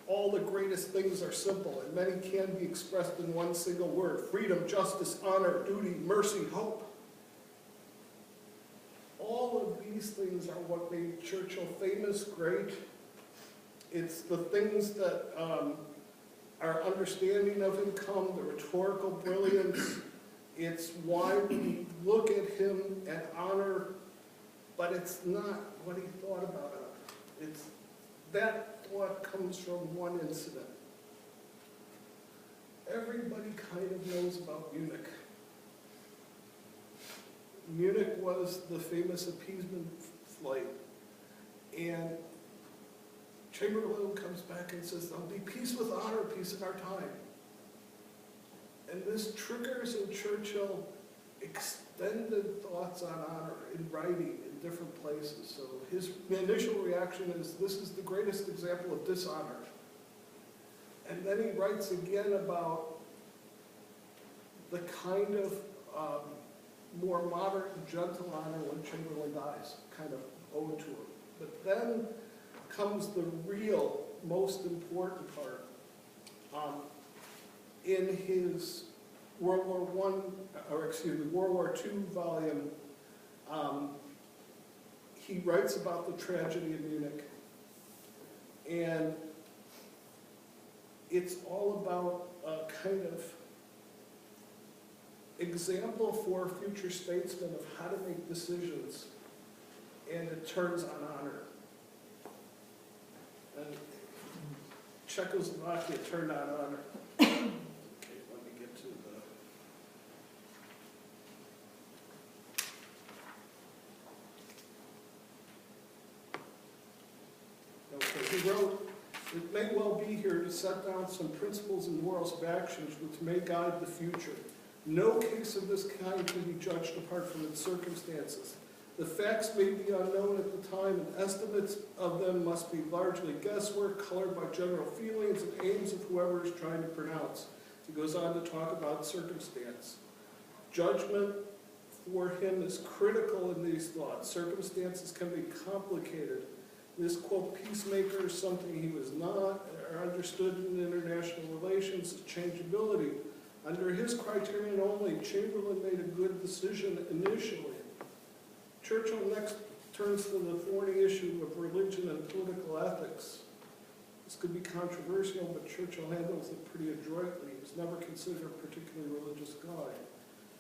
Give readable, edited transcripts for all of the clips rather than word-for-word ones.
all the greatest things are simple, and many can be expressed in one single word: freedom, justice, honor, duty, mercy, hope. All of these things are what made Churchill famous, great. It's the things that our understanding of him come, the rhetorical brilliance. It's why we look at him and honor, but it's not what he thought about it. It's that thought comes from one incident. Everybody kind of knows about Munich. Munich was the famous appeasement flight, and Chamberlain comes back and says, there'll be peace with honor, peace in our time. And this triggers in Churchill extended thoughts on honor in writing in different places. So his initial reaction is, this is the greatest example of dishonor. And then he writes again about the kind of more moderate and gentle honor when Chamberlain dies, kind of ode to him. But then comes the real, most important part. In his World War II volume, he writes about the tragedy in Munich. And it's all about a kind of example for future statesmen of how to make decisions, and it turns on honor. And Czechoslovakia turned on honor. Okay, let me get to the... Okay, he wrote, it may well be here to set down some principles and morals of actions which may guide the future. No case of this kind can be judged apart from its circumstances. The facts may be unknown at the time, and estimates of them must be largely guesswork, colored by general feelings and aims of whoever is trying to pronounce. He goes on to talk about circumstance. Judgment for him is critical in these thoughts. Circumstances can be complicated. This, quote, peacemaker is something he was not, or understood in international relations as changeability. Under his criterion only, Chamberlain made a good decision initially. Churchill next turns to the thorny issue of religion and political ethics. This could be controversial, but Churchill handles it pretty adroitly. He was never considered a particularly religious guy.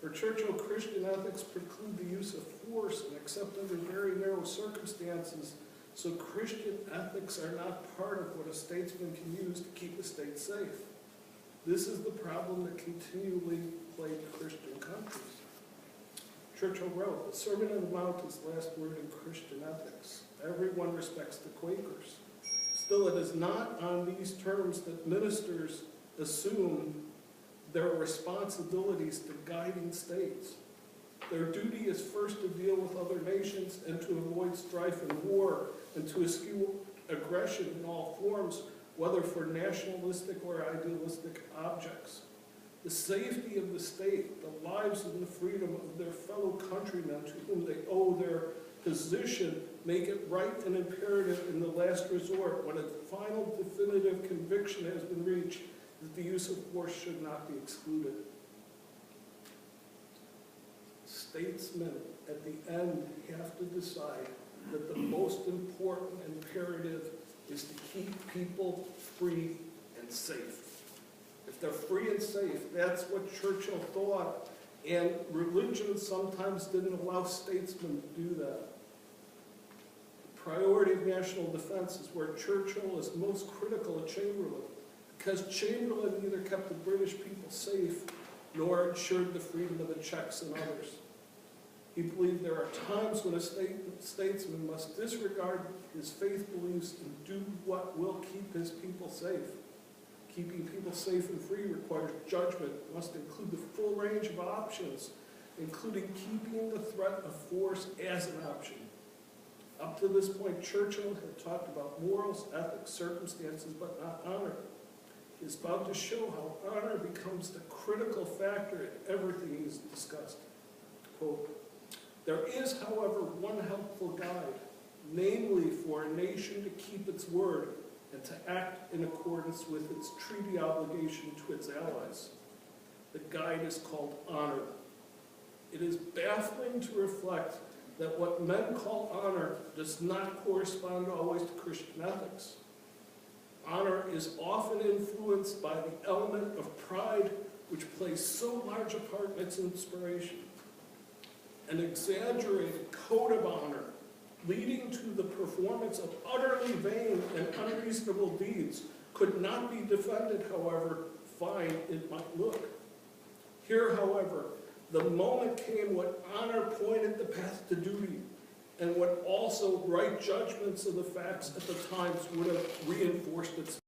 For Churchill, Christian ethics preclude the use of force and except under very narrow circumstances, so Christian ethics are not part of what a statesman can use to keep the state safe. This is the problem that continually plagued Christian countries. Churchill wrote, the Sermon on the Mount is the last word in Christian ethics. Everyone respects the Quakers. Still, it is not on these terms that ministers assume their responsibilities to guiding states. Their duty is first to deal with other nations and to avoid strife and war and to eschew aggression in all forms, whether for nationalistic or idealistic objects. The safety of the state, the lives and the freedom of their fellow countrymen to whom they owe their position, make it right and imperative in the last resort, when a final definitive conviction has been reached, that the use of force should not be excluded. Statesmen at the end have to decide that the most important imperative is to keep people free and safe. If they're free and safe, that's what Churchill thought, and religion sometimes didn't allow statesmen to do that. The priority of national defense is where Churchill is most critical of Chamberlain, because Chamberlain neither kept the British people safe nor ensured the freedom of the Czechs and others. He believed there are times when a statesman must disregard his faith beliefs and do what will keep his people safe. Keeping people safe and free requires judgment. It must include the full range of options, including keeping the threat of force as an option. Up to this point, Churchill had talked about morals, ethics, circumstances, but not honor. He is about to show how honor becomes the critical factor in everything he's discussed. Quote, there is, however, one helpful guide, namely for a nation to keep its word, and to act in accordance with its treaty obligation to its allies. The guide is called honor. It is baffling to reflect that what men call honor does not correspond always to Christian ethics. Honor is often influenced by the element of pride, which plays so large a part in its inspiration. An exaggerated code of honor, leading to the performance of utterly vain and unreasonable deeds, could not be defended, however fine it might look. Here, however, the moment came when honor pointed the path to duty, and when also right judgments of the facts at the times would have reinforced its